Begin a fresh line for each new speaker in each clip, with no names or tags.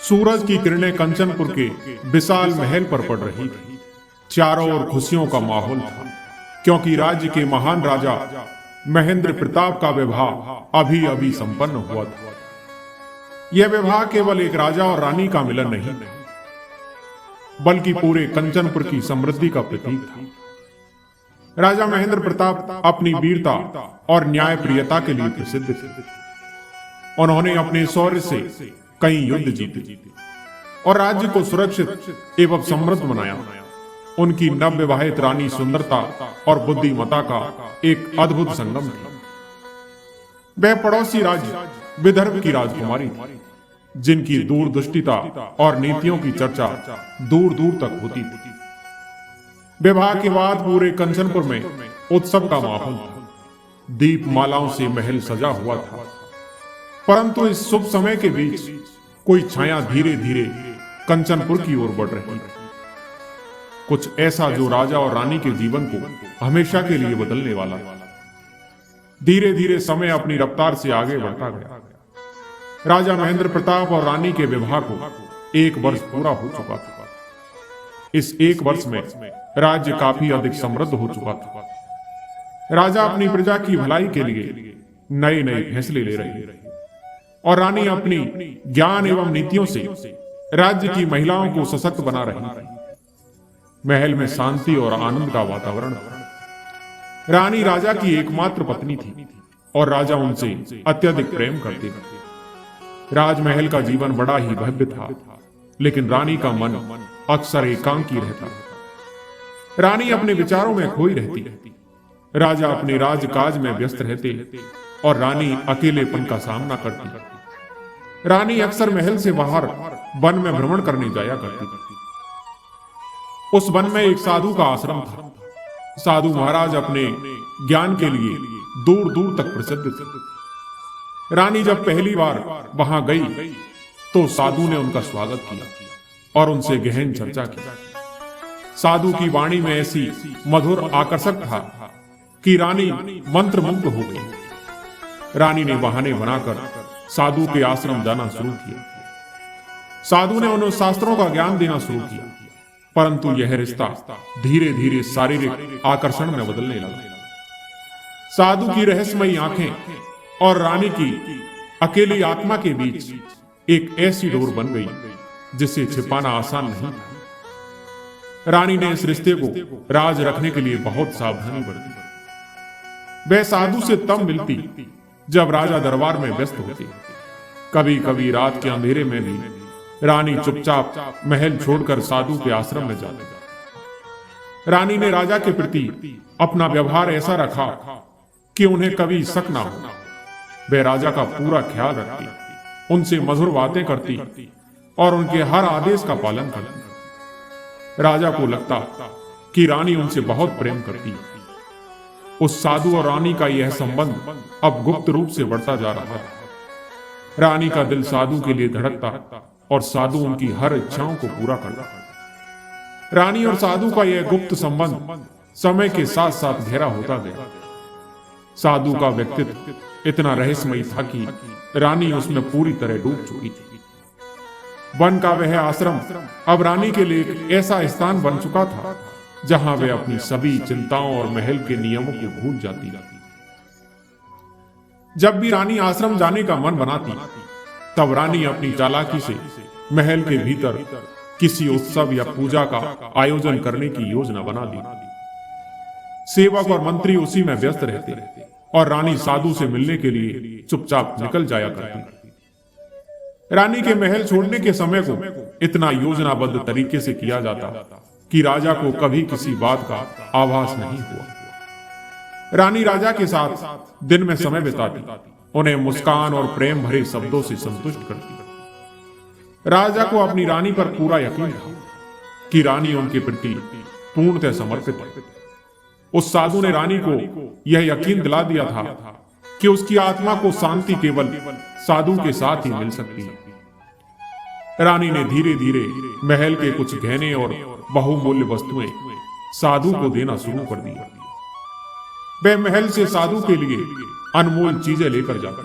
सूरज की किरणें कंचनपुर के विशाल महल पर पड़ रही थी। चारों ओर खुशियों का माहौल था, क्योंकि राज्य के महान राजा महेंद्र प्रताप का विवाह अभी अभी संपन्न हुआ था। यह विवाह केवल एक राजा और रानी का मिलन नहीं, बल्कि पूरे कंचनपुर की समृद्धि का प्रतीक था। राजा महेंद्र प्रताप अपनी वीरता और न्यायप्रियता के लिए प्रसिद्ध थे। उन्होंने अपने शौर्य से कई युद्ध जीते और राज्य को सुरक्षित एवं समृद्ध बनाया। उनकी नवविवाहित रानी सुंदरता और बुद्धिमत्ता का एक अद्भुत संगम था। वह पड़ोसी राज्य विदर्भ की राजकुमारी थी, जिनकी दूरदृष्टिता और नीतियों की चर्चा दूर दूर तक होती थी। विवाह के बाद पूरे कंचनपुर में उत्सव का माहौल था। दीपमालाओं से महल सजा हुआ था, परंतु इस शुभ समय के बीच कोई छाया धीरे धीरे कंचनपुर की ओर बढ़ रही थी। कुछ ऐसा जो राजा और रानी के जीवन को हमेशा के लिए बदलने वाला। धीरे धीरे समय अपनी रफ्तार से आगे बढ़ता गया। राजा महेंद्र प्रताप और रानी के विवाह को 1 वर्ष पूरा हो चुका था। इस 1 वर्ष में राज्य काफी अधिक समृद्ध हो चुका था। राजा अपनी प्रजा की भलाई के लिए नए नए फैसले ले रहे थे और रानी अपनी ज्ञान एवं नीतियों से राज्य की महिलाओं को सशक्त बना रही थी। महल में शांति और आनंद का वातावरण था। रानी राजा की एकमात्र पत्नी थी और राजा उनसे अत्यधिक प्रेम करते थे। राजमहल का जीवन बड़ा ही भव्य था, लेकिन रानी का मन अक्सर एकांकी रहता। रानी अपने विचारों में खोई रहती। राजा अपने राजकाज में व्यस्त रहते और रानी अकेलेपन का सामना करती। रानी अक्सर महल से बाहर वन में भ्रमण करने जाया करती। उस वन में एक साधु का आश्रम था। साधु महाराज अपने ज्ञान के लिए दूर दूर तक प्रसिद्ध थे। रानी जब पहली बार वहां गई तो साधु ने उनका स्वागत किया और उनसे गहन चर्चा की। साधु की वाणी में ऐसी मधुर आकर्षक था कि रानी मंत्रमुग्ध हो गई। रानी ने बहाने बनाकर साधु के आश्रम जाना शुरू किया। साधु ने उन्हें शास्त्रों का ज्ञान देना शुरू किया, परंतु यह रिश्ता धीरे धीरे शारीरिक आकर्षण में बदलने लगा। साधु की रहस्यमयी आंखें और रानी की अकेली आत्मा के बीच एक ऐसी डोर बन गई जिसे छिपाना आसान नहीं था। रानी ने इस रिश्ते को राज रखने के लिए बहुत सावधानी बरती। वह साधु से तब मिलती जब राजा दरबार में व्यस्त होते। कभी कभी रात के अंधेरे में भी रानी चुपचाप महल छोड़कर साधु के आश्रम में जाती। रानी ने राजा के प्रति अपना व्यवहार ऐसा रखा कि उन्हें कभी शक ना हो। वह राजा का पूरा ख्याल रखती, उनसे मधुर बातें करती और उनके हर आदेश का पालन करती। राजा को लगता कि रानी उनसे बहुत प्रेम करती। उस साधु और रानी का यह संबंध अब गुप्त रूप से बढ़ता जा रहा था। रानी का दिल साधु के लिए धड़कता और साधु उनकी हर इच्छाओं को पूरा करता। रानी और साधु का यह गुप्त संबंध समय के साथ साथ गहरा होता गया। साधु का व्यक्तित्व इतना रहस्यमयी था कि रानी उसमें पूरी तरह डूब चुकी थी। वन का वह आश्रम अब रानी के लिए एक ऐसा स्थान बन चुका था जहां वे अपनी सभी चिंताओं और महल के नियमों को भूल जाती। जब भी रानी आश्रम जाने का मन बनाती, तब रानी अपनी चालाकी से महल के भीतर किसी उत्सव या पूजा का आयोजन करने की योजना बना दी। सेवक और मंत्री उसी में व्यस्त रहते और रानी साधु से मिलने के लिए चुपचाप निकल जाया करती। रानी के महल छोड़ने के समय को इतना योजनाबद्ध तरीके से किया जाता कि राजा को कभी किसी बात का आभास नहीं हुआ। रानी राजा के साथ दिन में समय बिताती, उन्हें मुस्कान और प्रेम भरे शब्दों से संतुष्ट करती। राजा को अपनी रानी पर पूरा यकीन था कि रानी उनके प्रति पूर्णतः समर्पित है। उस साधु ने रानी को यह यकीन दिला दिया था कि उसकी आत्मा को शांति केवल साधु के साथ ही मिल सकती है। रानी ने धीरे धीरे महल के कुछ गहने और बहुमूल्य वस्तुएं साधु को देना शुरू कर दिया। वह महल से साधु के लिए अनमोल चीजें लेकर जाता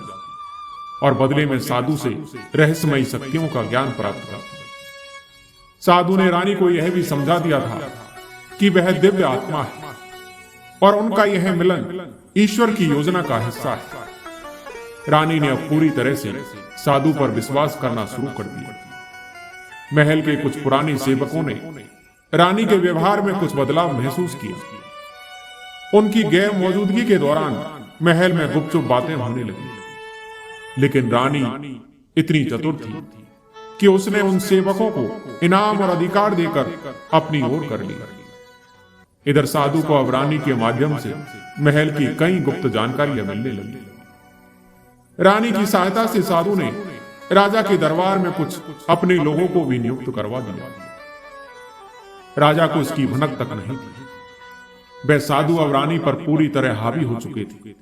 और बदले में साधु से रहस्यमयी शक्तियों का ज्ञान प्राप्त कर। साधु ने रानी को यह भी समझा दिया था कि वह दिव्य आत्मा है और उनका यह मिलन ईश्वर की योजना का हिस्सा है। रानी ने अब पूरी तरह से साधु पर विश्वास करना शुरू कर दिया। महल के कुछ पुराने सेवकों ने रानी के व्यवहार में कुछ बदलाव महसूस किया। उनकी गैर मौजूदगी के दौरान महल में गुपचुप बातें होने लगी, लेकिन रानी इतनी चतुर थी कि उसने उन सेवकों को इनाम और अधिकार देकर अपनी ओर कर लिया। इधर साधु को अब रानी के माध्यम से महल की कई गुप्त जानकारियां मिलने लगी। रानी की सहायता से साधु ने राजा के दरबार में कुछ अपने लोगों को भी नियुक्त करवा दिया। राजा को इसकी भनक तक नहीं थी। वह साधु अब रानी पर पूरी तरह हावी हो चुके थे।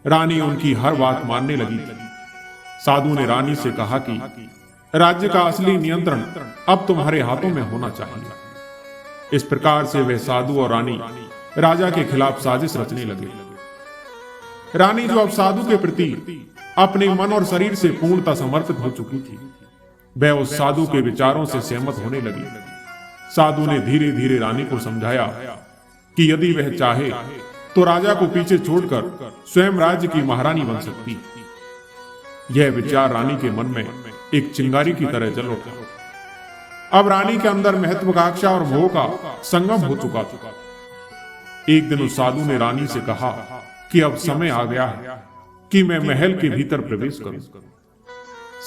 रानी उनकी हर बात मानने लगी थी। साधु ने रानी से कहा कि राज्य का असली नियंत्रण अब तुम्हारे हाथों में होना चाहिए। इस प्रकार से वे साधु और रानी राजा के खिलाफ साजिश रचने लगे। रानी जो अब साधु के प्रति अपने मन और शरीर से पूर्णतः समर्पित हो चुकी थी, वह उस साधु के विचारों से सहमत होने लगी। साधु ने धीरे धीरे रानी को समझाया कि यदि वह चाहे तो राजा को पीछे छोड़कर स्वयं राज्य की महारानी बन सकती। यह विचार रानी के मन में एक चिंगारी की तरह जल उठा। अब रानी के अंदर महत्वाकांक्षा और मोह का संगम हो चुका था। एक दिन उस साधु ने रानी से कहा कि अब समय आ गया है कि मैं महल के भीतर प्रवेश करूं।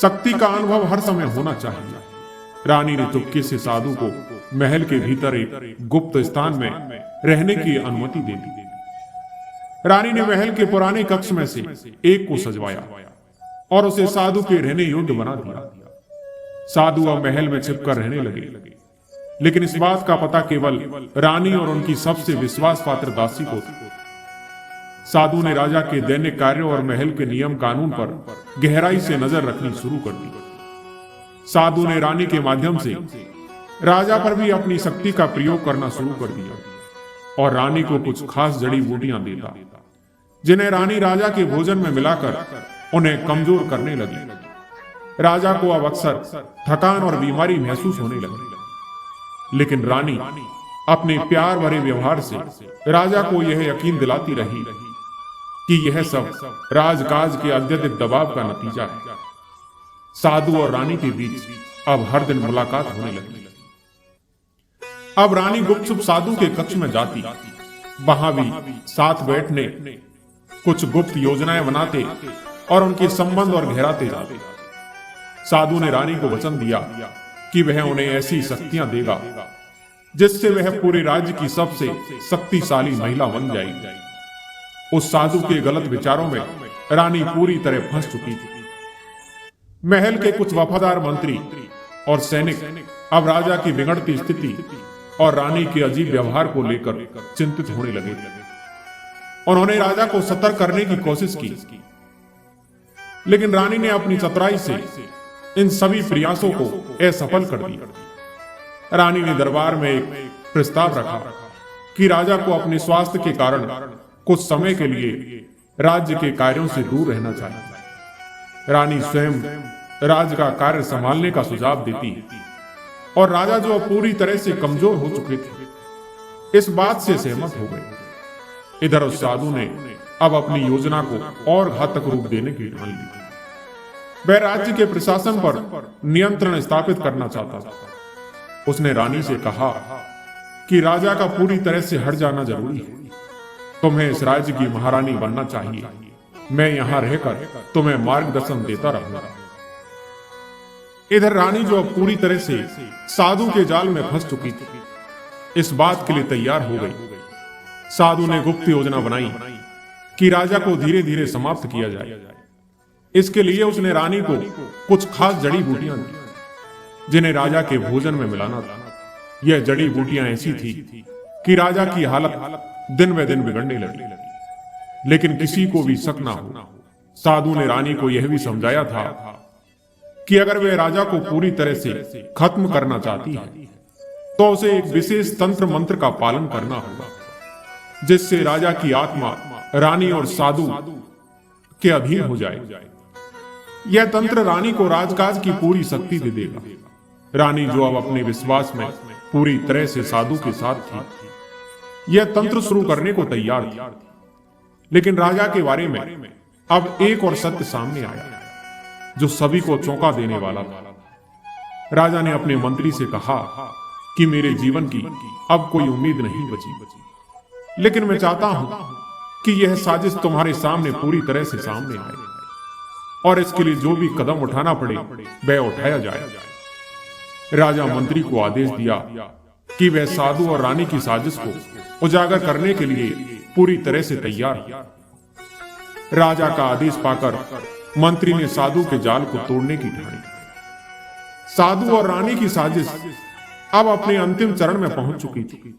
शक्ति का अनुभव हर समय होना चाहिए। रानी ने चुपके से साधु को महल के भीतर एक गुप्त स्थान में रहने की अनुमति दे दी। रानी ने महल के पुराने कक्ष में से एक को सजवाया और उसे साधु के रहने योग्य बना दिया। साधु अब महल में छिपकर रहने लगे, लेकिन इस बात का पता केवल रानी और उनकी सबसे विश्वास पात्र दासी को था। साधु ने राजा के दैनिक कार्यों और महल के नियम कानून पर गहराई से नजर रखनी शुरू कर दी। साधु ने रानी के माध्यम से राजा पर भी अपनी शक्ति का प्रयोग करना शुरू कर दिया और रानी को कुछ खास जड़ी बूटियां देता, जिन्हें रानी राजा के भोजन में मिलाकर उन्हें कमजोर करने लगी। राजा को अब अक्सर थकान और बीमारी महसूस होने लगी, लेकिन रानी अपने प्यार भरे व्यवहार से राजा को यह यकीन दिलाती रही कि यह सब राजकाज के अत्यधिक दबाव का नतीजा है। साधु और रानी के बीच अब हर दिन मुलाकात होने लगी। अब रानी गुपचुप साधु के कक्ष में जाती, वहां भी साथ बैठने कुछ गुप्त योजनाएं बनाते और उनके संबंध और गहराते जाते। साधु ने रानी को वचन दिया कि वह उन्हें ऐसी शक्तियां देगा जिससे वह पूरे राज्य की सबसे शक्तिशाली महिला बन जाएगी। उस साधु के गलत विचारों में रानी पूरी तरह फंस चुकी थी। महल के कुछ वफादार मंत्री और सैनिक अब राजा की बिगड़ती स्थिति और रानी के अजीब व्यवहार को लेकर चिंतित होने लगे। उन्होंने राजा को सतर्क करने की कोशिश की, लेकिन रानी ने अपनी चतुराई से इन सभी प्रयासों को असफल कर दिया। रानी ने दरबार में एक प्रस्ताव रखा कि राजा को अपने स्वास्थ्य के कारण कुछ समय के लिए राज्य के कार्यों से दूर रहना चाहिए। रानी स्वयं राज्य का कार्य संभालने का सुझाव देती है और राजा जो पूरी तरह से कमजोर हो चुके थे, इस बात से सहमत हो गए। इधर उस साधु ने अब अपनी योजना को और घातक रूप देने की ठान ली। वह राज्य के प्रशासन पर नियंत्रण स्थापित करना चाहता था। उसने रानी से कहा कि राजा का पूरी तरह से हट जाना जरूरी है। तुम्हें इस राज्य की महारानी बनना चाहिए। मैं यहां रहकर तुम्हें मार्गदर्शन देता रहूंगा। इधर रानी जो अब पूरी तरह से साधु के जाल में फंस चुकी थी, इस बात के लिए तैयार हो गई। साधु ने गुप्त योजना बनाई कि राजा को धीरे धीरे समाप्त किया जाए। इसके लिए उसने रानी को कुछ खास जड़ी बूटियां दी, जिन्हें राजा के भोजन में मिलाना था। यह जड़ी बूटियां ऐसी थी कि राजा की हालत दिन ब दिन बिगड़ने लगी, लेकिन किसी को भी शक ना हो। साधु ने रानी को यह भी समझाया था कि अगर वह राजा को पूरी तरह से खत्म करना चाहती है तो उसे एक विशेष तंत्र मंत्र का पालन करना होगा, जिससे राजा की आत्मा रानी और साधु के अधीन हो जाए। यह तंत्र रानी को राजकाज की पूरी शक्ति दे देगा। रानी जो अब अपने विश्वास में पूरी तरह से साधु के साथ थी, यह तंत्र शुरू करने को तैयार थी। लेकिन राजा के बारे में अब एक और सत्य सामने आया जो सभी को चौंका देने वाला था। राजा ने अपने मंत्री से कहा कि मेरे जीवन की अब कोई उम्मीद नहीं बची, लेकिन मैं चाहता हूं कि यह साजिश तुम्हारे सामने पूरी तरह से सामने आए और इसके लिए जो भी कदम उठाना पड़े वह उठाया जाए। राजा मंत्री को आदेश दिया कि वह साधु और रानी की साजिश को उजागर करने के लिए पूरी तरह से तैयार हो। राजा का आदेश पाकर मंत्री ने साधु के जाल को तोड़ने की ठानी। साधु और रानी की साजिश अब अपने अंतिम चरण में पहुंच चुकी थी।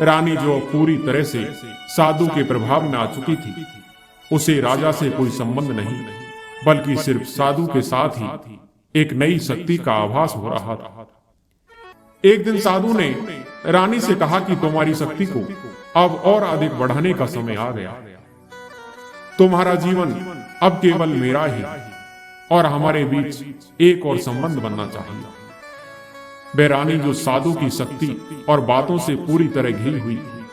रानी जो पूरी तरह से साधु के प्रभाव में आ चुकी थी, उसे राजा से कोई संबंध नहीं, बल्कि सिर्फ साधु के साथ ही एक नई शक्ति का आभास हो रहा था। एक दिन साधु ने रानी से कहा कि तुम्हारी शक्ति को अब और अधिक बढ़ाने का समय आ गया। तुम्हारा जीवन अब केवल मेरा ही और हमारे बीच एक और संबंध बनना चाहिए। वह रानी जो साधु की शक्ति और बातों से पूरी तरह घिरी हुई थी,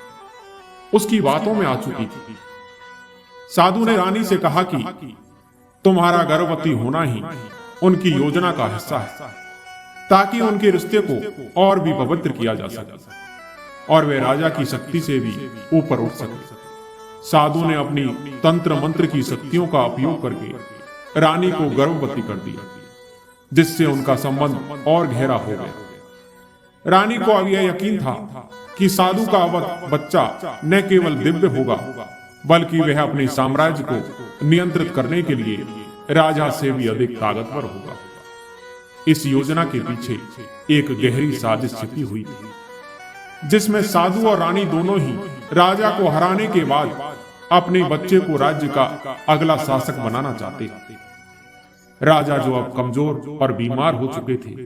उसकी बातों में आ चुकी थी। साधु ने रानी से कहा कि तुम्हारा गर्भवती होना ही उनकी योजना का हिस्सा है, ताकि उनके रिश्ते को और भी पवित्र किया जा सके और वे राजा की शक्ति से भी ऊपर उठ सके। साधु ने अपनी तंत्र मंत्र की शक्तियों का उपयोग करके रानी को गर्भवती कर दिया, जिससे उनका संबंध और गहरा हो गया। रानी को अब यह यकीन था कि साधु का बच्चा न केवल दिव्य होगा, बल्कि वह अपने साम्राज्य को नियंत्रित करने के लिए राजा से भी अधिक ताकतवर होगा। इस योजना के पीछे एक गहरी साजिश छिपी हुई थी, जिसमें साधु और रानी दोनों ही राजा को हराने के बाद अपने बच्चे को राज्य का अगला शासक बनाना चाहते थे। राजा जो अब कमजोर और बीमार हो चुके थे,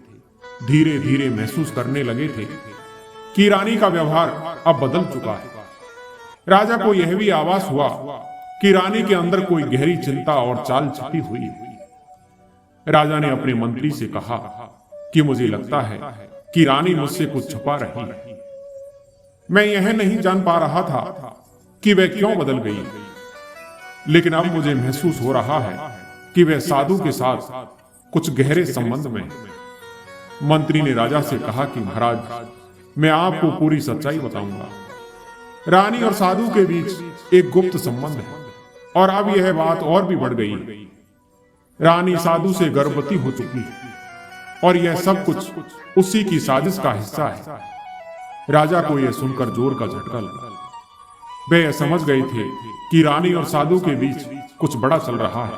धीरे धीरे महसूस करने लगे थे कि रानी का व्यवहार अब बदल चुका है। राजा को यह भी आभास हुआ कि रानी के अंदर कोई गहरी चिंता और चाल छिपी हुई है। राजा ने अपने मंत्री से कहा कि मुझे लगता है कि रानी मुझसे कुछ छुपा रही है। मैं यह नहीं जान पा रहा था कि वह क्यों बदल गई, लेकिन अब मुझे महसूस हो रहा है कि वह साधु के साथ कुछ गहरे संबंध में है। मंत्री ने राजा से कहा कि महाराज, मैं आपको पूरी सच्चाई बताऊंगा। रानी और साधु के बीच एक गुप्त संबंध है और अब यह बात और भी बढ़ गई। रानी साधु से गर्भवती हो चुकी है और यह सब कुछ उसी की साजिश का हिस्सा है। राजा को यह सुनकर जोर का झटका लगा। वे यह समझ गए थे कि रानी और साधु के बीच कुछ बड़ा चल रहा है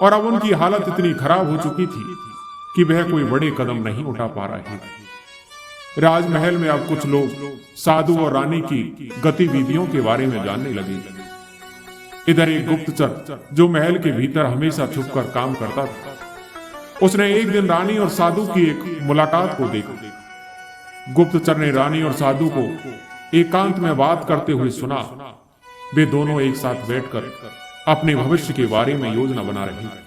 और अब उनकी हालत इतनी खराब हो चुकी थी कि वह कोई बड़े कदम नहीं उठा पा रहे थे। राजमहल में अब कुछ लोग साधु और रानी की गतिविधियों के बारे में जानने लगे। इधर एक गुप्तचर जो महल के भीतर हमेशा छुपकर काम करता था, उसने एक दिन रानी और साधु की एक मुलाकात को देखा। गुप्तचर ने रानी और साधु को एकांत में बात करते हुए सुना। वे दोनों एक साथ बैठकर अपने भविष्य के बारे में योजना बना रहे थे।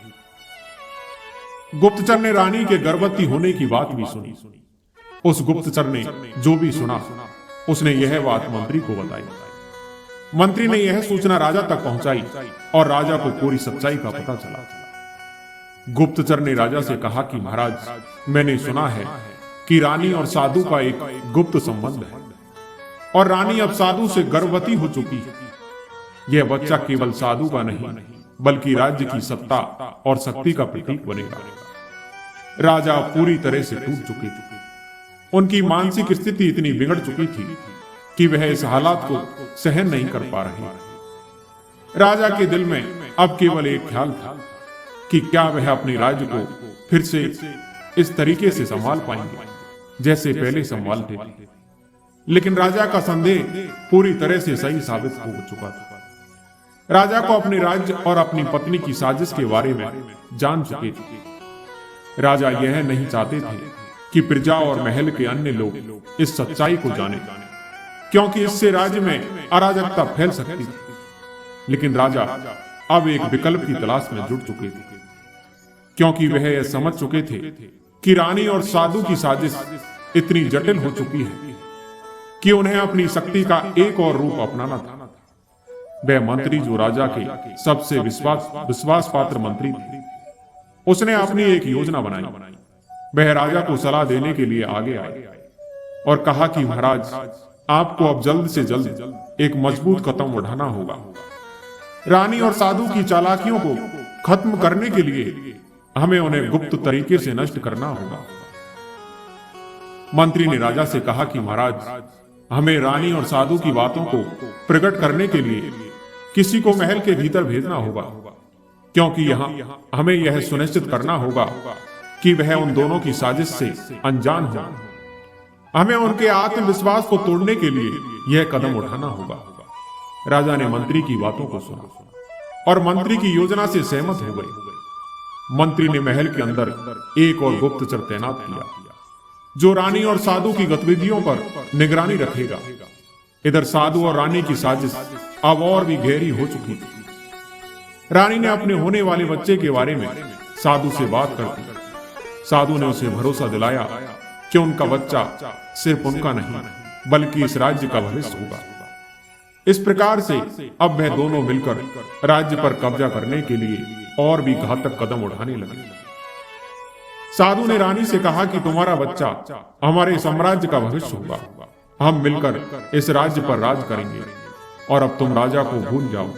गुप्तचर ने रानी के गर्भवती होने की बात भी सुनी। उस गुप्तचर ने जो भी सुना, उसने यह बात मंत्री को बताई। मंत्री ने यह सूचना राजा तक पहुंचाई और राजा को पूरी सच्चाई का पता चला। गुप्तचर ने राजा से कहा कि महाराज, मैंने सुना है कि रानी और साधु का एक गुप्त संबंध है और रानी अब साधु से गर्भवती हो चुकी है। यह बच्चा केवल साधु का नहीं, बल्कि राज्य की सत्ता और शक्ति का प्रतीक बनेगा। राजा पूरी तरह से टूट चुके थे। उनकी मानसिक स्थिति इतनी बिगड़ चुकी थी कि वह इस हालात को सहन नहीं कर पा रहे। राजा के दिल में अब केवल एक ख्याल था कि क्या वह अपने राज्य को फिर से इस तरीके से संभाल पाएंगे जैसे पहले संभालते थे। लेकिन राजा का संदेह पूरी तरह से सही साबित हो चुका था। राजा को अपने राज्य और अपनी पत्नी की साजिश के बारे में जान चुके थे। राजा यह नहीं चाहते थे कि प्रजा और महल के अन्य लोग इस सच्चाई को जाने, क्योंकि इससे राज्य में अराजकता फैल सकती थी। लेकिन राजा अब एक विकल्प की तलाश में जुट चुके थे, क्योंकि वह यह समझ चुके थे कि रानी और साधु की साजिश इतनी जटिल हो चुकी है कि उन्हें अपनी शक्ति का एक और रूप अपनाना था। वह मंत्री, जो राजा के सबसे विश्वास पात्र मंत्री थे, उसने अपनी एक योजना बनाई। वह राजा को सलाह देने के लिए आगे आए और कहा कि महाराज, आपको अब जल्द से जल्द एक मजबूत कदम उठाना होगा। रानी और साधु की चालाकियों को खत्म करने के लिए हमें उन्हें गुप्त तरीके से नष्ट करना होगा। मंत्री ने राजा से कहा कि महाराज, हमें रानी और साधु की बातों को प्रकट करने के लिए किसी को महल के भीतर भेजना होगा, क्योंकि यहां हमें यह सुनिश्चित करना होगा कि वह उन दोनों की साजिश से अनजान हो। हमें उनके आत्मविश्वास को तोड़ने के लिए यह कदम उठाना होगा। राजा ने मंत्री की बातों को सुना और मंत्री की योजना से सहमत हो गए। मंत्री ने महल के अंदर एक और गुप्तचर तैनात किया, जो रानी और साधु की गतिविधियों पर निगरानी रखेगा। इधर साधु और रानी की साजिश अब और भी गहरी हो चुकी थी। रानी ने अपने होने वाले बच्चे के बारे में साधु से बात कर दी। साधु ने उसे भरोसा दिलाया कि उनका बच्चा सिर्फ उनका नहीं, बल्कि इस राज्य का भविष्य होगा। इस प्रकार से अब वह दोनों मिलकर राज्य पर कब्जा करने के लिए और भी घातक कदम उठाने लगे। साधु ने रानी से कहा कि तुम्हारा बच्चा हमारे साम्राज्य का भविष्य होगा। हम मिलकर इस राज्य पर राज करेंगे और अब तुम राजा को भूल जाओ।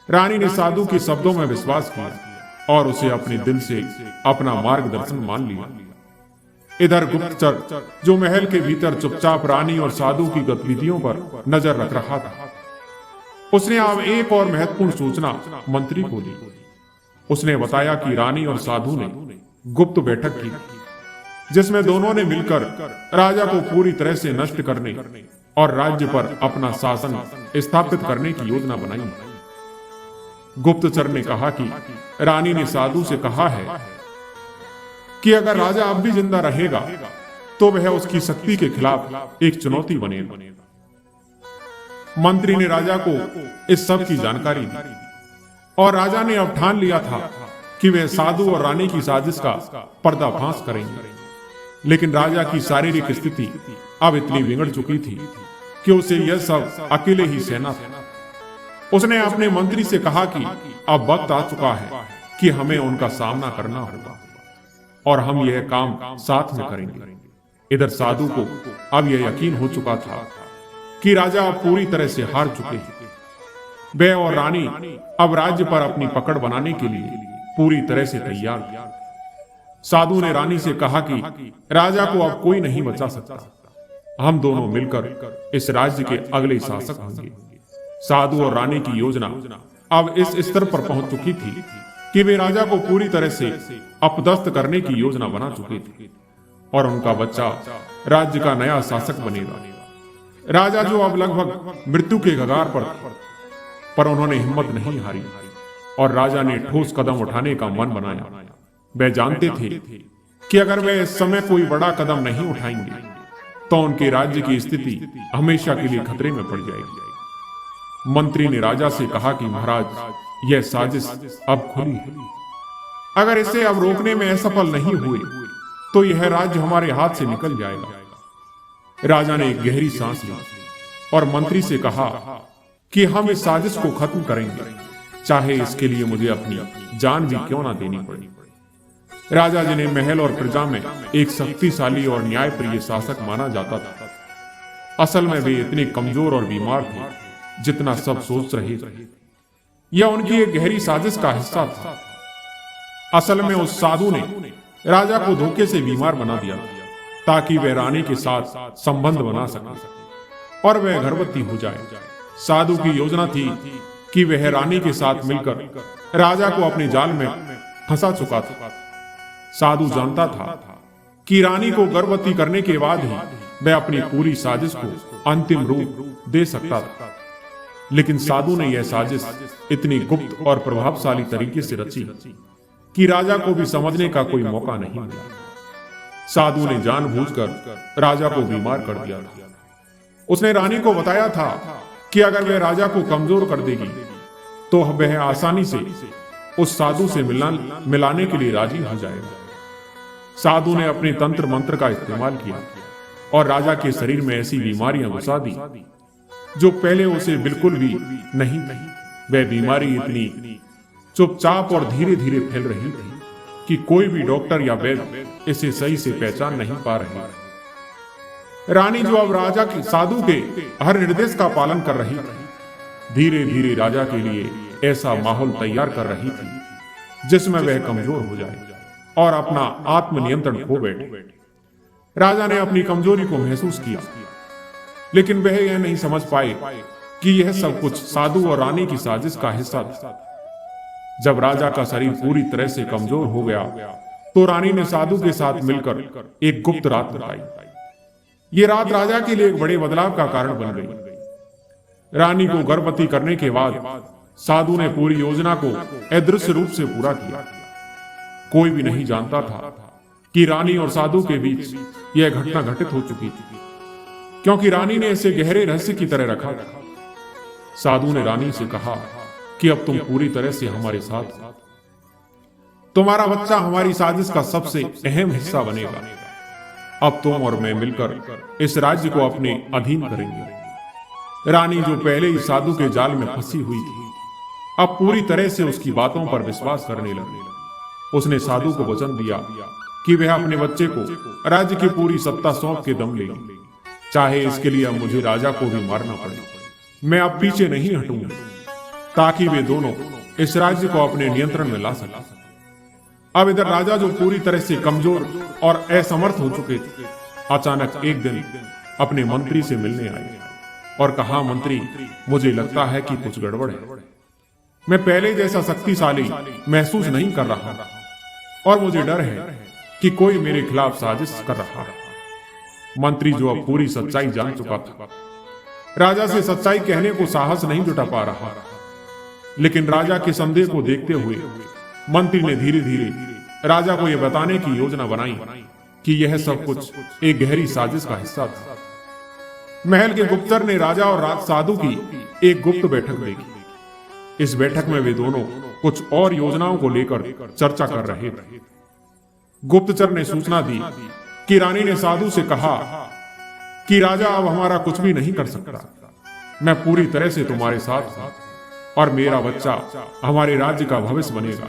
रानी ने साधु के शब्दों में विश्वास किया और उसे अपने दिल से अपना मार्गदर्शन मान लिया। इधर गुप्तचर, जो महल के भीतर चुपचाप रानी और साधु की गतिविधियों पर नजर रख रहा था, उसने अब एक और महत्वपूर्ण सूचना मंत्री को दी। उसने बताया कि रानी और साधु ने गुप्त बैठक की, जिसमें दोनों ने मिलकर राजा को पूरी तरह से नष्ट करने और राज्य पर अपना शासन स्थापित करने की योजना बनाई। गुप्तचर ने कहा कि रानी ने साधु से कहा है कि अगर राजा अब भी जिंदा रहेगा तो वह उसकी शक्ति के खिलाफ एक चुनौती बनेगा। मंत्री ने राजा को इस सब की जानकारी दी और राजा ने अब ठान लिया था कि वे साधु और रानी की साजिश का पर्दाफाश करेंगे। लेकिन राजा की शारीरिक स्थिति अब इतनी बिगड़ चुकी थी कि उसे यह सब अकेले ही सहना था। उसने अपने मंत्री से कहा कि अब वक्त आ चुका है कि हमें उनका सामना करना होगा और हम यह काम साथ में करेंगे। इधर साधु को अब यह यकीन हो चुका था कि राजा अब पूरी तरह से हार चुके हैं। वह और रानी अब राज्य पर अपनी पकड़ बनाने के लिए पूरी तरह से तैयार थे। साधु ने रानी से कहा कि राजा को अब कोई नहीं बचा सकता। हम दोनों मिलकर इस राज्य के अगले शासक होंगे। साधु और रानी की योजना अब इस स्तर पर पहुंच चुकी थी कि वे राजा को पूरी तरह से अपदस्थ करने की योजना बना चुके थे और उनका बच्चा राज्य का नया शासक बनेगा। राजा, जो अब लगभग मृत्यु के कगार पर थे, पर उन्होंने हिम्मत नहीं हारी और राजा ने ठोस कदम उठाने का मन बनाया। वे जानते थे कि अगर वे इस समय कोई बड़ा कदम नहीं उठाएंगे तो उनके राज्य की स्थिति हमेशा के लिए खतरे में पड़ जाएगी। मंत्री ने राजा से कहा कि महाराज, यह साजिश अब खुली है। अगर इसे अब रोकने में असफल नहीं हुए तो यह राज्य हमारे हाथ से निकल जाएगा। राजा ने एक गहरी सांस ली और मंत्री से कहा कि हम इस साजिश को खत्म करेंगे, चाहे इसके लिए मुझे अपनी जान भी क्यों ना देनी पड़े। राजा, जिन्हें महल और प्रजा में एक शक्तिशाली और न्यायप्रिय शासक माना जाता था, असल में वे इतने कमजोर और बीमार थे जितना सब सोच रहे थे। यह उनकी एक गहरी साजिश का हिस्सा था। असल में उस साधु ने राजा को धोखे से बीमार बना दिया ताकि वह रानी के साथ संबंध बना सके और वह गर्भवती हो जाए। साधु की योजना थी कि वह रानी के साथ मिलकर राजा को अपने जाल में फंसा चुका था। साधु जानता था कि रानी को गर्भवती करने के बाद ही वह अपनी पूरी साजिश को अंतिम रूप दे सकता था। लेकिन साधु ने यह साजिश इतनी गुप्त और प्रभावशाली तरीके से रची कि राजा को भी समझने का कोई मौका नहीं मिला। साधु ने जानबूझकर राजा को बीमार कर दिया था। उसने रानी को बताया था कि अगर वह राजा को कमजोर कर देगी तो वह आसानी से उस साधु से मिलाने के लिए राजी हो जाएगा। साधु ने अपने तंत्र मंत्र का इस्तेमाल किया और राजा के शरीर में ऐसी बीमारियां घुसा दी जो पहले उसे बिल्कुल भी नहीं थी। वह बीमारी इतनी चुपचाप और धीरे धीरे फैल रही थी कि कोई भी डॉक्टर या वैद्य इसे सही से पहचान नहीं पा रहे। रानी जो अब राजा के साधु के हर निर्देश का पालन कर रही थी, धीरे धीरे राजा के लिए ऐसा माहौल तैयार कर रही थी जिसमें वह कमजोर हो जाए और अपना आत्मनियंत्रण खो बैठे। राजा ने अपनी कमजोरी को महसूस किया, लेकिन वह यह नहीं समझ पाए कि यह सब कुछ साधु और रानी की साजिश का हिस्सा था। जब राजा का शरीर पूरी तरह से कमजोर हो गया तो रानी ने साधु के साथ मिलकर एक गुप्त रात बिताई। ये रात राजा के लिए एक बड़े बदलाव का कारण बन गई। रानी को गर्भवती करने के बाद साधु ने पूरी योजना को अदृश्य रूप से पूरा किया। कोई भी नहीं जानता था कि रानी और साधु के बीच यह घटना घटित हो चुकी थी, क्योंकि रानी ने इसे गहरे रहस्य की तरह रखा था। साधु ने रानी से कहा कि अब तुम पूरी तरह से हमारे साथ हो। तुम्हारा बच्चा हमारी साजिश का सबसे अहम हिस्सा बनेगा। अब तुम और मैं मिलकर इस राज्य को अपने अधीन करेंगे। रानी जो पहले ही साधु के जाल में फंसी हुई थी, अब पूरी तरह से उसकी बातों पर विश्वास करने लगी। उसने साधु को वचन दिया कि वह अपने बच्चे को राज्य की पूरी सत्ता सौंप के दम लेगी, चाहे इसके लिए अब मुझे राजा को भी मारना पड़े। मैं अब पीछे नहीं हटूंगा, ताकि वे दोनों इस राज्य को अपने नियंत्रण में ला सकें। अब इधर राजा जो पूरी तरह से कमजोर और असमर्थ हो चुके थे, अचानक एक दिन अपने मंत्री से मिलने आए और कहा, मंत्री, मुझे लगता है कि कुछ गड़बड़ है। मैं पहले जैसा शक्तिशाली महसूस नहीं कर रहा और मुझे डर है कि कोई मेरे खिलाफ साजिश कर रहा है। मंत्री जो अब पूरी सच्चाई जान चुका था, राजा से सच्चाई कहने को साहस नहीं जुटा पा रहा, लेकिन राजा के संदेह को देखते हुए मंत्री ने धीरे धीरे राजा को यह बताने की योजना बनाई कि यह सब कुछ एक गहरी साजिश का हिस्सा था। महल के गुप्तचर ने राजा और साधु की एक गुप्त बैठक देखी। इस बैठक में वे दोनों कुछ और योजनाओं को लेकर चर्चा कर रहे थे। गुप्तचर ने सूचना दी कि रानी ने साधु से कहा कि राजा अब हमारा कुछ भी नहीं कर सकता। मैं पूरी तरह से तुम्हारे साथ हूं और मेरा बच्चा हमारे राज्य का भविष्य बनेगा।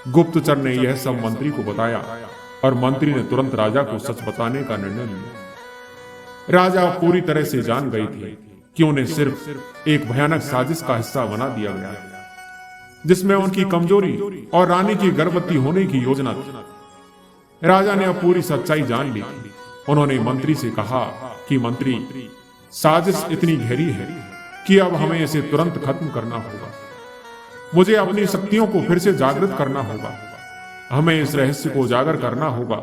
गुप्तचर ने यह सब मंत्री को बताया और मंत्री ने तुरंत राजा को सच बताने का निर्णय लिया। राजा पूरी तरह से जान गई थी कि उन्हें सिर्फ एक भयानक साजिश का हिस्सा बना दिया गया, जिसमें उनकी कमजोरी और रानी की गर्भवती होने की योजना थी। राजा ने अब पूरी सच्चाई जान ली। उन्होंने मंत्री से कहा कि मंत्री, साजिश इतनी गहरी है कि अब हमें इसे तुरंत खत्म करना होगा। मुझे अपनी शक्तियों को फिर से जागृत करना होगा। हमें इस रहस्य को उजागर करना होगा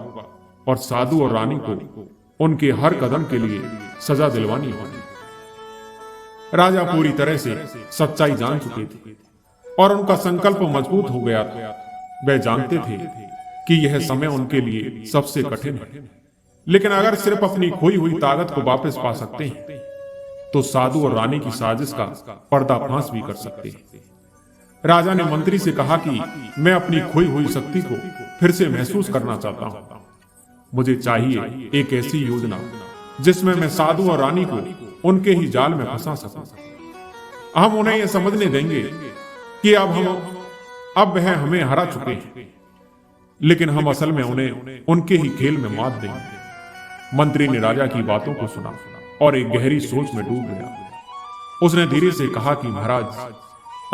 और साधु और रानी को उनके हर कदम के लिए सजा दिलवानी होगी। राजा पूरी तरह से सच्चाई जान चुके थे और उनका संकल्प मजबूत हो गया था। वह जानते थे कि यह समय उनके लिए सबसे कठिन है, लेकिन अगर सिर्फ अपनी खोई हुई ताकत को वापस पा सकते हैं तो साधु और रानी की साजिश का पर्दाफाश भी कर सकते हैं। राजा ने मंत्री से कहा कि मैं अपनी खोई हुई शक्ति को फिर से महसूस करना चाहता हूं। मुझे चाहिए एक ऐसी योजना जिसमें मैं साधु और रानी को उनके ही जाल में फंसा सकूं। हम उन्हें यह समझने देंगे कि अब वह हमें हरा चुके हैं, लेकिन हम असल में उन्हें उनके ही खेल में मात देंगे। मंत्री ने राजा की बातों को सुना और एक गहरी सोच में डूब गया। उसने धीरे से कहा कि महाराज,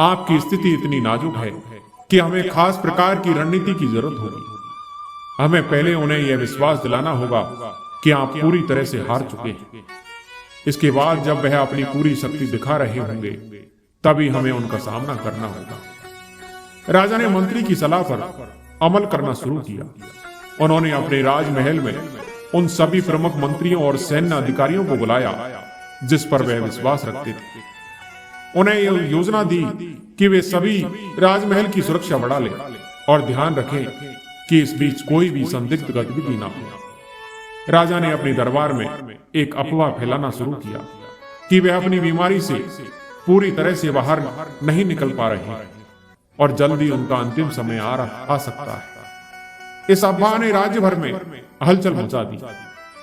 आपकी स्थिति इतनी नाजुक है कि हमें खास प्रकार की रणनीति की जरूरत होगी। हमें पहले उन्हें यह विश्वास दिलाना होगा कि आप पूरी तरह से हार चुके हैं। इसके बाद जब वह अपनी पूरी शक्ति दिखा रहे होंगे, तभी हमें उनका सामना करना होगा। राजा ने मंत्री की सलाह पर अमल करना शुरू किया। उन्होंने अपने राजमहल में उन सभी प्रमुख मंत्रियों और सैन्य अधिकारियों को बुलाया जिस पर वह विश्वास रखते थे। उन्हें यह योजना दी कि वे सभी राजमहल की सुरक्षा बढ़ा लें और ध्यान रखें कि इस बीच कोई भी संदिग्ध गतिविधि ना हो। राजा ने अपने दरबार में एक अफवाह फैलाना शुरू किया कि वह अपनी बीमारी से पूरी तरह से बाहर नहीं निकल पा रही और जल्दी उनका अंतिम समय आ सकता है। इस अफवाह ने राज्य भर में हलचल मचा दी।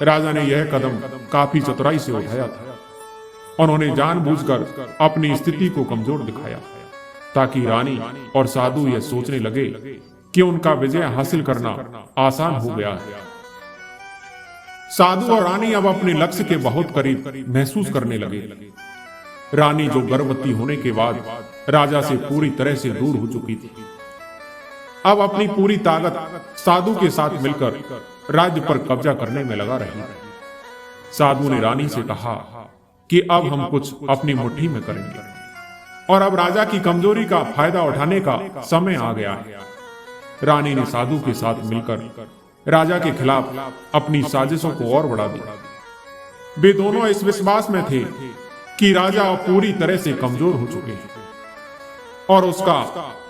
राजा ने यह कदम काफी चतुराई से उठाया था। उन्होंने जानबूझकर अपनी स्थिति को कमजोर दिखाया ताकि रानी और साधु यह सोचने लगे कि उनका विजय हासिल करना आसान हो गया है। साधु और रानी अब अपने लक्ष्य के बहुत करीब महसूस करने लगे। रानी जो गर्भवती होने के बाद राजा से पूरी तरह से दूर हो चुकी थी, अब अपनी पूरी ताकत साधु के साथ मिलकर राज्य पर कब्जा करने में लगा रही। साधु ने रानी से कहा कि अब हम कुछ अपनी मुट्ठी में करेंगे और अब राजा की कमजोरी का फायदा उठाने का समय आ गया है। रानी ने साधु के साथ मिलकर राजा के खिलाफ अपनी साजिशों को और बढ़ा दिया। वे दोनों इस विश्वास में थे कि राजा पूरी तरह से कमजोर हो चुके हैं और उसका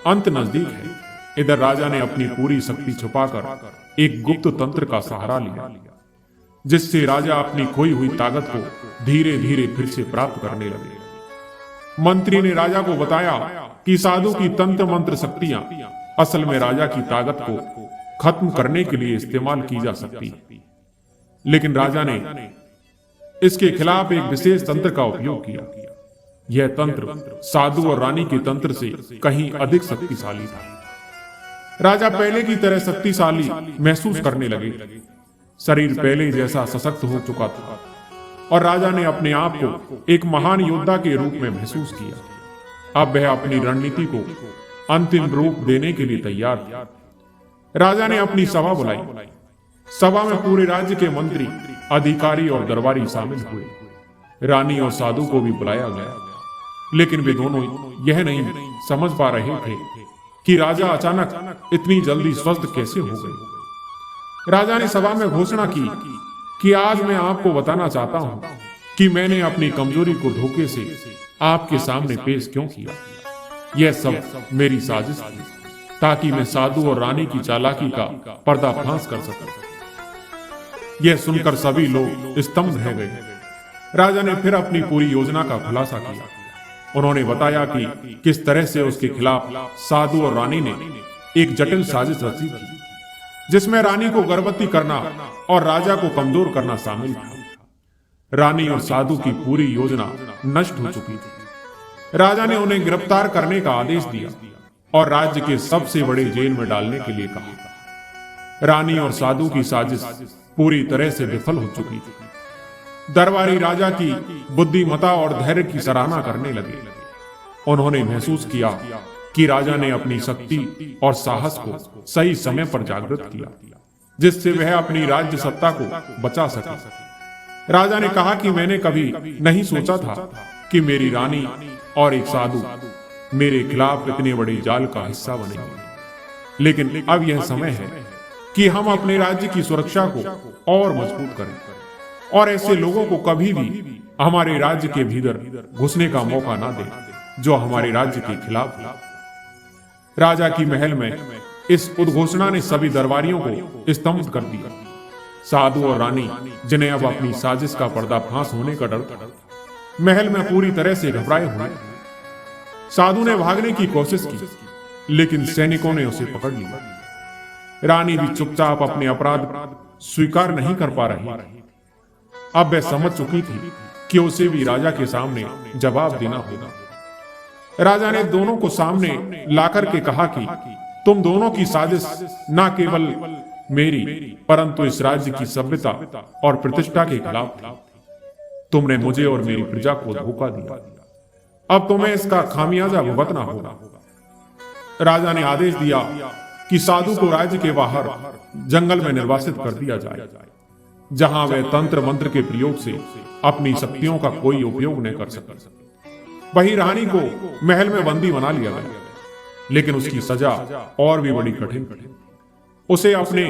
अंत नजदीक है। इधर राजा ने अपनी पूरी शक्ति छुपाकर एक गुप्त तंत्र का सहारा लिया, जिससे राजा अपनी खोई हुई ताकत को धीरे धीरे फिर से प्राप्त करने लगे। मंत्री ने राजा को बताया कि साधु की तंत्र मंत्र शक्तियां असल में राजा की ताकत को खत्म करने के लिए इस्तेमाल की जा सकती है, लेकिन राजा ने इसके खिलाफ एक विशेष तंत्र का उपयोग किया। यह तंत्र साधु और रानी के तंत्र से कहीं अधिक शक्तिशाली था। राजा पहले की तरह शक्तिशाली महसूस करने लगे। शरीर पहले जैसा सशक्त हो चुका था और राजा ने अपने आप को एक महान योद्धा के रूप में महसूस किया। अब वह अपनी रणनीति को अंतिम रूप देने के लिए तैयार था। राजा ने अपनी सभा बुलाई। सभा में पूरे राज्य के मंत्री, अधिकारी और दरबारी शामिल हुए। रानी और साधु को भी बुलाया गया, लेकिन वे दोनों यह नहीं समझ पा रहे थे कि राजा अचानक इतनी जल्दी स्वस्थ कैसे हो गए। राजा ने सभा में घोषणा की कि आज मैं आपको बताना चाहता हूं कि मैंने अपनी कमजोरी को धोखे से आपके सामने पेश क्यों किया। यह सब मेरी साजिश थी ताकि मैं साधु और रानी की चालाकी का पर्दाफाश कर सकूं। यह सुनकर सभी लोग स्तंभ रह गए। राजा ने फिर अपनी पूरी योजना का खुलासा किया। उन्होंने बताया कि किस तरह से उसके खिलाफ साधु और रानी ने एक जटिल साजिश रची थी, जिसमें रानी को गर्भवती करना और राजा को कमजोर करना शामिल था। रानी और साधु की पूरी योजना नष्ट हो चुकी थी। राजा ने उन्हें गिरफ्तार करने का आदेश दिया और राज्य के सबसे बड़े जेल में डालने के लिए कहा। रानी और साधु की साजिश पूरी तरह से विफल हो चुकी थी। दरबारी राजा की बुद्धिमत्ता और धैर्य की सराहना करने लगे। उन्होंने महसूस किया कि राजा ने अपनी शक्ति और साहस को सही समय पर जागृत किया, जिससे वह अपनी राज्य सत्ता को बचा सके। राजा ने कहा कि मैंने कभी नहीं सोचा था कि मेरी रानी और एक साधु मेरे खिलाफ इतने बड़े जाल का हिस्सा बनेंगे, लेकिन अब यह समय है कि हम अपने राज्य की सुरक्षा को और मजबूत करें और ऐसे लोगों को कभी भी हमारे राज्य के भीतर घुसने का मौका ना दें जो हमारे राज्य के खिलाफ है। राजा की महल में इस उद्घोषणा ने सभी दरबारियों को स्तंभित कर दिया। साधु और रानी, जिन्हें अब अपनी साजिश का पर्दाफाश होने का डर था, महल में पूरी तरह से घबराए हुए। साधु ने भागने की कोशिश की, लेकिन सैनिकों ने उसे पकड़ लिया। रानी भी चुपचाप अपने अपराध स्वीकार नहीं कर पा रही। अब वह समझ चुकी थी कि उसे भी राजा के सामने जवाब देना होगा। राजा ने दोनों को सामने लाकर के कहा कि तुम दोनों की साजिश न केवल मेरी परंतु इस राज्य की सभ्यता और प्रतिष्ठा के खिलाफ थी। तुमने मुझे और मेरी प्रजा को धोखा दिया। अब तुम्हें इसका खामियाजा भुगतना होगा। राजा ने आदेश दिया कि साधु को राज्य के बाहर जंगल में निर्वासित कर दिया जाए, जहां वह तंत्र मंत्र के प्रयोग से अपनी शक्तियों का कोई उपयोग न कर सके। वहीं रानी को महल में बंदी बना लिया गया, लेकिन उसकी सजा और भी बड़ी कठिन। उसे अपने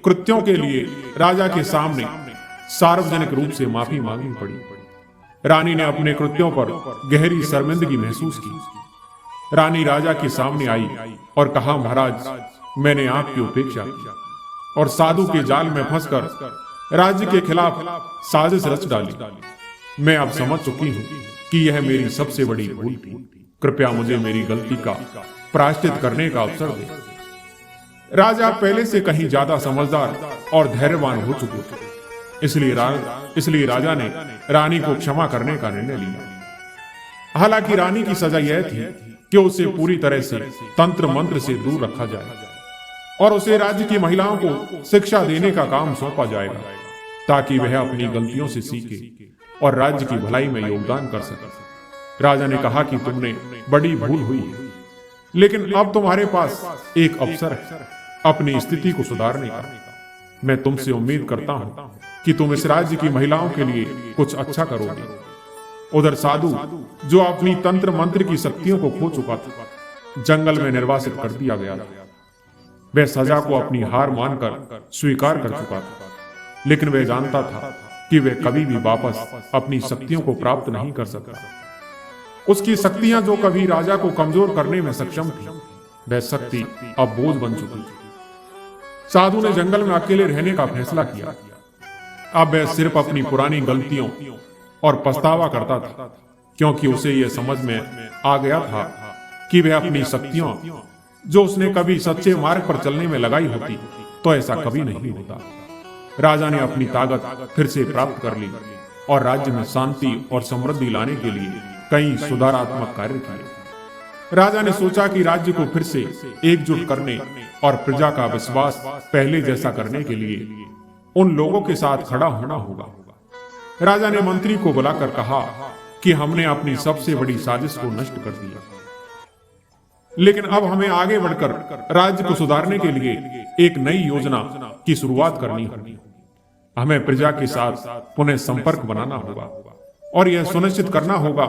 कृत्यों के लिए राजा के सामने सार्वजनिक रूप से माफी मांगनी पड़ी। रानी ने अपने कृत्यों पर गहरी शर्मिंदगी महसूस की। रानी राजा के सामने आई और कहा, महाराज, मैंने आपकी उपेक्षा की और साधु के जाल में फंसकर राज्य के खिलाफ साजिश रच डाली। मैं अब समझ चुकी हूं कि यह मेरी सबसे बड़ी भूल थी। कृपया मुझे मेरी गलती का प्रायश्चित करने का अवसर दे। राजा पहले से कहीं ज्यादा समझदार और धैर्यवान हो चुके थे, इसलिए राजा ने रानी को क्षमा करने का निर्णय लिया। हालांकि रानी की सजा यह थी कि उसे पूरी तरह से तंत्र मंत्र से दूर रखा जाए और उसे राज्य की महिलाओं को शिक्षा देने का काम सौंपा जाएगा, ताकि वह अपनी गलतियों से सीखे और राज्य की भलाई में योगदान कर सके। राजा ने कहा कि तुमने बड़ी भूल हुई है, लेकिन अब तुम्हारे पास एक अवसर है अपनी स्थिति को सुधारने का। मैं तुमसे उम्मीद करता हूं कि तुम इस राज्य की महिलाओं के लिए कुछ अच्छा करोगे। उधर साधु, जो अपनी तंत्र मंत्र की शक्तियों को खो चुका था, जंगल में निर्वासित कर दिया गया था। वह सजा को अपनी हार मानकर स्वीकार कर चुका था, लेकिन वह जानता था कि वह कभी भी वापस अपनी शक्तियों को प्राप्त नहीं कर सकता। उसकी शक्तियां जो कभी राजा को कमजोर करने में सक्षम थी, वह शक्ति अब बोझ बन चुकी थी। साधु ने जंगल में अकेले रहने का फैसला किया। अब वह सिर्फ अपनी पुरानी गलतियों और पछतावा करता था, क्योंकि उसे यह समझ में आ गया था कि वह अपनी शक्तियों जो उसने कभी सच्चे मार्ग पर चलने में लगाई होती, तो ऐसा कभी नहीं होता। राजा ने अपनी ताकत फिर से प्राप्त कर ली और राज्य में शांति और समृद्धि लाने के लिए कई सुधारात्मक कार्य किए। राजा ने सोचा कि राज्य को फिर से एकजुट करने और प्रजा का विश्वास पहले जैसा करने के लिए उन लोगों के साथ खड़ा होना होगा। राजा ने मंत्री को बुलाकर कहा कि हमने अपनी सबसे बड़ी साजिश को नष्ट कर दिया, लेकिन अब हमें आगे बढ़कर राज्य को सुधारने के लिए एक नई योजना की शुरुआत करनी होगी। हमें प्रजा के साथ पुनः संपर्क बनाना होगा और यह सुनिश्चित करना होगा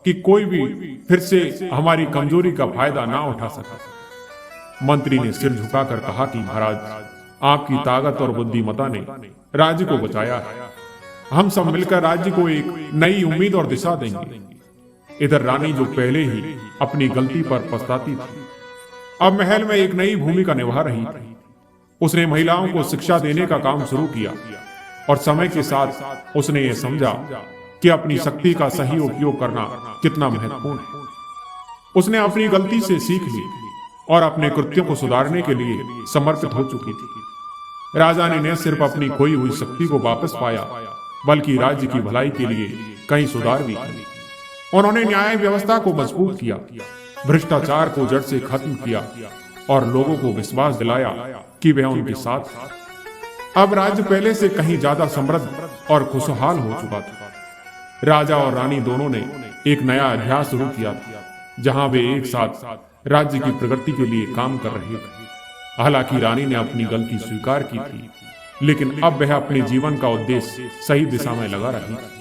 कि कोई भी फिर से हमारी कमजोरी का फायदा ना उठा सके। मंत्री ने सिर झुकाकर कहा कि महाराज, आपकी ताकत और बुद्धिमत्ता ने राज्य को बचाया है। हम सब मिलकर राज्य को एक नई उम्मीद और दिशा देंगे। इधर रानी, जो पहले ही अपनी गलती पर पछताती थी, अब महल में एक नई भूमिका निभा रही थी। उसने महिलाओं को शिक्षा देने का काम शुरू किया और समय के साथ उसने ये समझा कि अपनी शक्ति का सही उपयोग करना कितना महत्वपूर्ण है। उसने अपनी गलती से सीख ली और अपने कृत्यों को सुधारने के लिए समर्पित हो चुकी थी। राजा ने न सिर्फ अपनी खोई हुई शक्ति को वापस पाया, बल्कि राज्य की भलाई के लिए कई सुधार भी किए। उन्होंने न्याय व्यवस्था को मजबूत किया, भ्रष्टाचार को जड़ से खत्म किया और लोगों को विश्वास दिलाया कि वह उनके साथ है। अब राज्य पहले से कहीं ज्यादा समृद्ध और खुशहाल हो चुका था। राजा और रानी दोनों ने एक नया अध्याय शुरू किया था, जहां वे एक साथ राज्य की प्रगति के लिए काम कर रहे थे। हालांकि रानी ने अपनी गलती स्वीकार की थी, लेकिन अब वह अपने जीवन का उद्देश्य सही दिशा में लगा रही थी।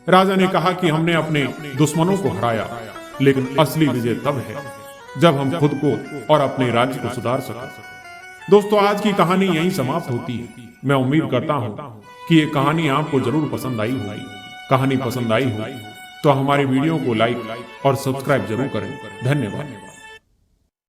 राजा ने कहा कि हमने अपने दुश्मनों को हराया, लेकिन असली विजय तब है जब हम खुद को और अपने राज्य को सुधार सकें। दोस्तों, आज की कहानी यहीं समाप्त होती है। मैं उम्मीद करता हूं कि ये कहानी आपको जरूर पसंद आई होगी। कहानी पसंद आई हो तो हमारे वीडियो को लाइक और सब्सक्राइब जरूर करें। धन्यवाद।